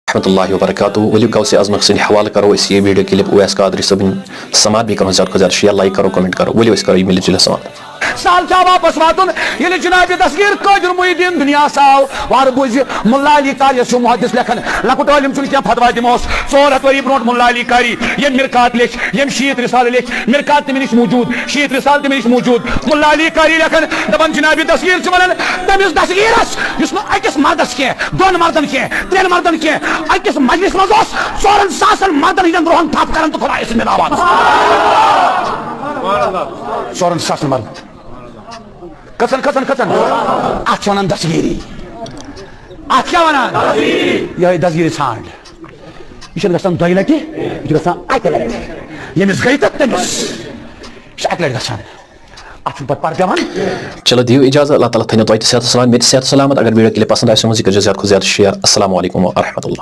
रहमतुल्लाहि व बरकातुहू। वली कौसे आजमक से हवाले करो इस ये वीडियो क्लिप उवैस कादरी सबन समात भी करो ज़्यादा से ज़्यादा शेयर लाइक करो कमेंट करो वली करो मिल जुल समात साल क्या वापस वातुन ये जनाब दस्तगीर कादिर मुईद्दीन दुनिया साव वार बुझ मुल्ला अली कारी सो मुहद्दिस लेखन लकुट आलिम चुन क्या फतवा दिमोस 100 वरी ब्रोट मुल्ला अली कारी ये मिरकात लेख ये शीत रिसाल लेख मिरकात तमिश मौजूद शीत रिसाल तमिश मौजूद मुल्ला अली कारी लेखन दबन जनाब दस्तगीर से वनन तमिस दस्तगीरस युस न अकिस मर्दस के दोन मर्दन के तीन मर्दन के अकिस मजलिस मजोस 4,000 मर्दन हिजन रोहन थाप करन तो खुदा इसमें आवाज 4,000 मर्द कसन कसन कसन आचरण दस्तगीरी क्या वनान यह दस्तगीरी छांड यह गसान दो लटि यह गसान अक लटि यमिस गई तक तमिस अक लटि गसान अत पे पेवान। चलो दियो इजाजत। अल्लाह ताला थैनो तोय सेहत सलामत मेरे सेहत सलामत। अगर वीडियो क्लिप पसंद आए तो मुझे ज़्यादा से ज़्यादा शेयर। अस्सलामु अलैकुम व रहमतुल्लाह।